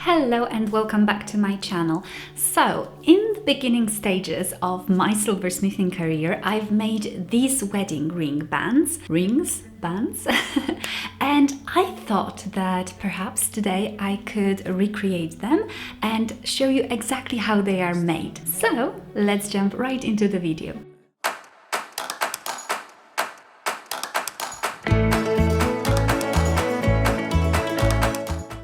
Hello and welcome back to my channel. So, in the beginning stages of my silversmithing career, I've made these wedding bands, and I thought that perhaps today I could recreate them and show you exactly how they are made. So, let's jump right into the video.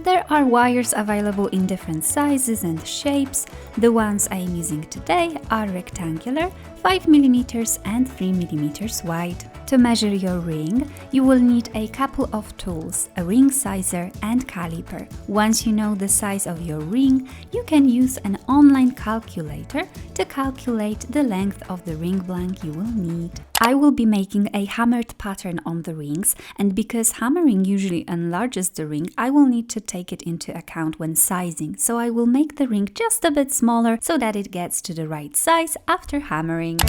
There are wires available in different sizes and shapes. The ones I am using today are rectangular, 5mm and 3mm wide. To measure your ring, you will need a couple of tools, a ring sizer and caliper. Once you know the size of your ring, you can use an online calculator to calculate the length of the ring blank you will need. I will be making a hammered pattern on the rings, and because hammering usually enlarges the ring, I will need to take it into account when sizing, so I will make the ring just a bit smaller so that it gets to the right size after hammering.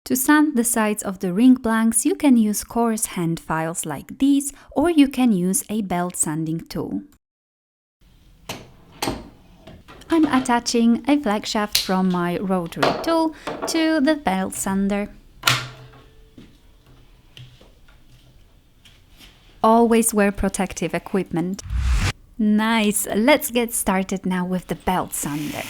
To sand the sides of the ring blanks, you can use coarse hand files like these, or you can use a belt sanding tool. I'm attaching a flex shaft from my rotary tool to the belt sander. Always wear protective equipment. Nice! Let's get started now with the belt sander.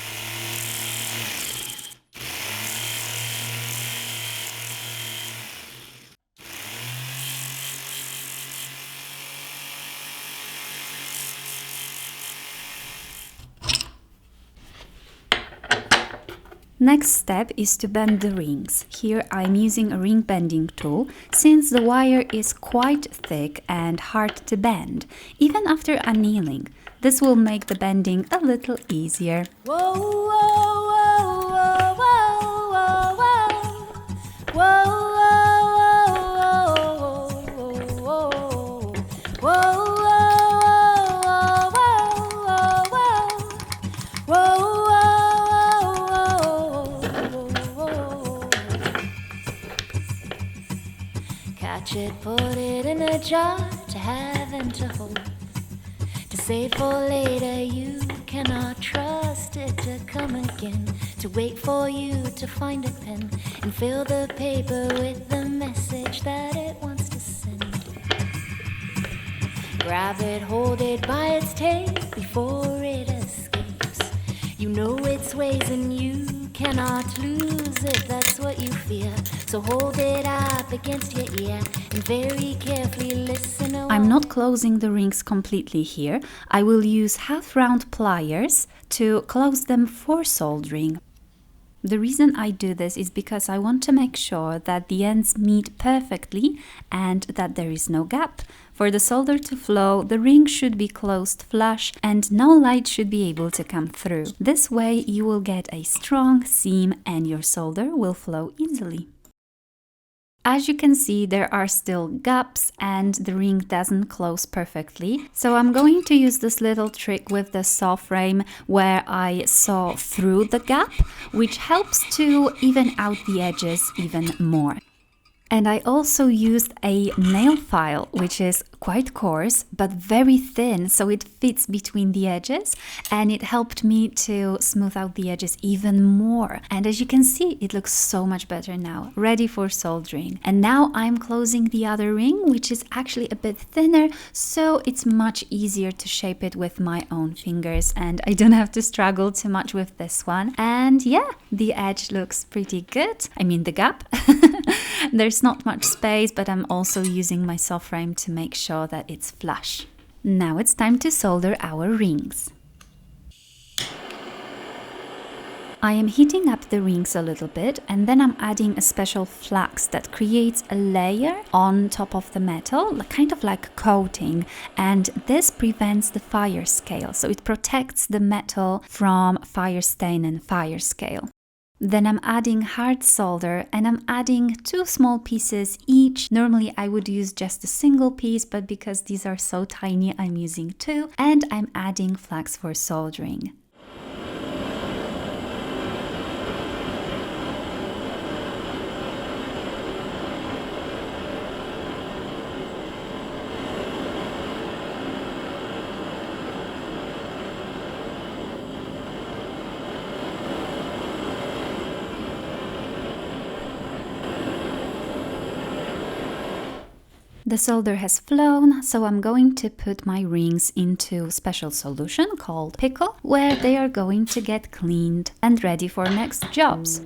Next step is to bend the rings. Here I'm using a ring bending tool since the wire is quite thick and hard to bend, even after annealing. This will make the bending a little easier. Whoa, whoa, whoa, whoa, whoa, whoa, whoa. Catch it, put it in a jar to have and to hold. To save for later, you cannot trust it to come again. To wait for you to find a pen and fill the paper with the message that it wants to send. Grab it, hold it by its tail before it escapes. You know its ways and you cannot lose it, that's what you fear. So hold it up against your ear and very carefully listen. I'm not closing the rings completely here. I will use half-round pliers to close them for soldering. The reason I do this is because I want to make sure that the ends meet perfectly and that there is no gap. For the solder to flow, the ring should be closed flush and no light should be able to come through. This way you will get a strong seam and your solder will flow easily. As you can see, there are still gaps and the ring doesn't close perfectly. So I'm going to use this little trick with the saw frame where I saw through the gap, which helps to even out the edges even more. And I also used a nail file, which is quite coarse but very thin, so it fits between the edges, and it helped me to smooth out the edges even more. And as you can see, it looks so much better now, ready for soldering. And now I'm closing the other ring, which is actually a bit thinner, so it's much easier to shape it with my own fingers, and I don't have to struggle too much with this one. And yeah, the edge looks pretty good. I mean the gap. There's not much space, but I'm also using my saw frame to make sure that it's flush. Now it's time to solder our rings. I am heating up the rings a little bit, and then I'm adding a special flux that creates a layer on top of the metal, kind of like coating, and this prevents the fire scale, so it protects the metal from fire stain and fire scale. Then I'm adding hard solder, and I'm adding 2 small pieces each. Normally I would use just a single piece, but because these are so tiny, I'm using 2, and I'm adding flux for soldering. The solder has flown, so I'm going to put my rings into a special solution called pickle, where they are going to get cleaned and ready for next jobs.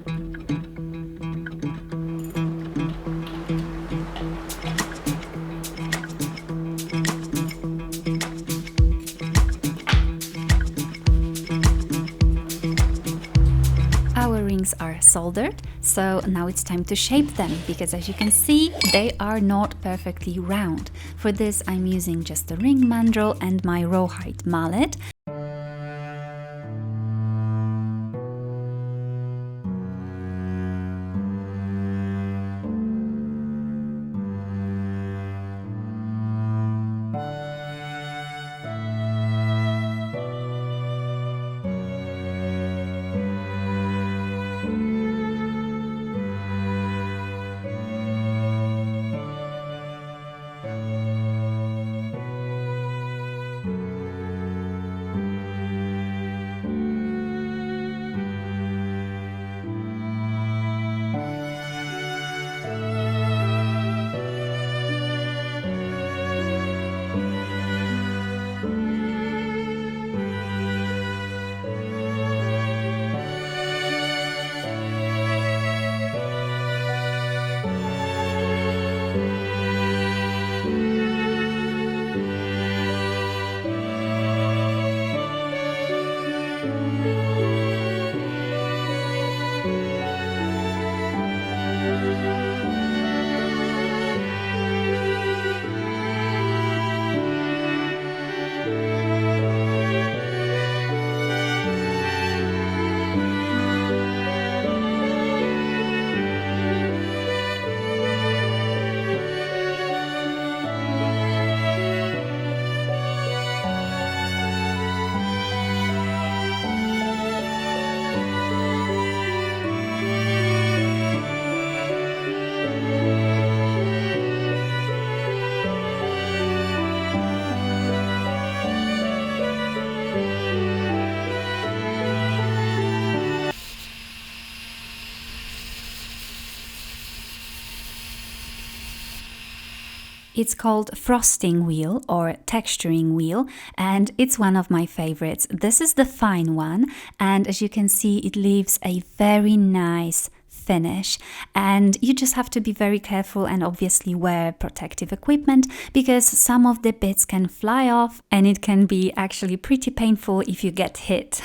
Our rings are soldered, so now it's time to shape them, because as you can see, they are not perfectly round. For this, I'm using just a ring mandrel and my rawhide mallet. It's called frosting wheel or texturing wheel, and it's one of my favorites. This is the fine one, and as you can see, it leaves a very nice finish, and you just have to be very careful and obviously wear protective equipment, because some of the bits can fly off and it can be actually pretty painful if you get hit.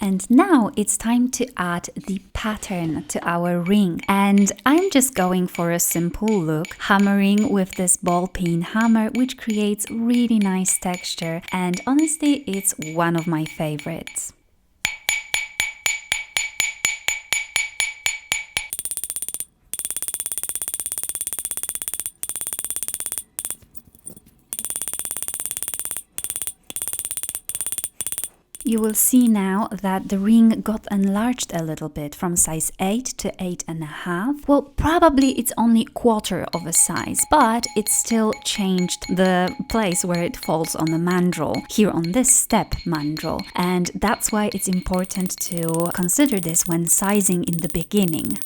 And now it's time to add the pattern to our ring, and I'm just going for a simple look, hammering with this ball peen hammer, which creates really nice texture, and honestly it's one of my favorites. You will see now that the ring got enlarged a little bit from size 8 to 8.5. Well, probably it's only quarter of a size, but it still changed the place where it falls on the mandrel, here on this step mandrel. And that's why it's important to consider this when sizing in the beginning.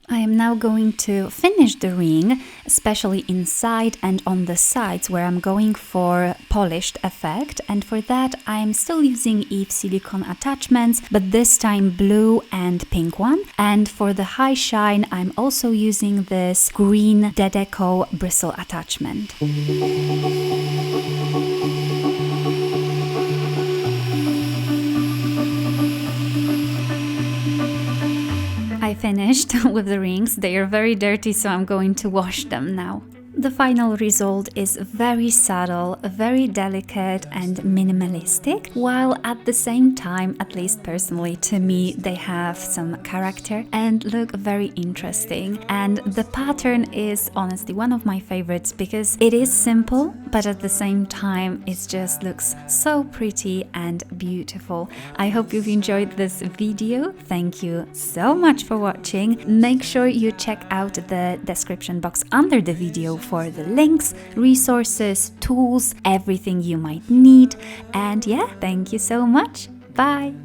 I I'm now going to finish the ring, especially inside and on the sides where I'm going for polished effect. And for that, I'm still using Eve silicone attachments, but this time blue and pink one. And for the high shine, I'm also using this green Dedeco bristle attachment. I finished with the rings. They are very dirty, so I'm going to wash them now. The final result is very subtle, very delicate and minimalistic, while at the same time, at least personally to me, they have some character and look very interesting. And the pattern is honestly one of my favorites because it is simple, but at the same time it just looks so pretty and beautiful. I hope you've enjoyed this video. Thank you so much for watching. Make sure you check out the description box under the video for the links, resources, tools, everything you might need. And yeah, thank you so much. Bye!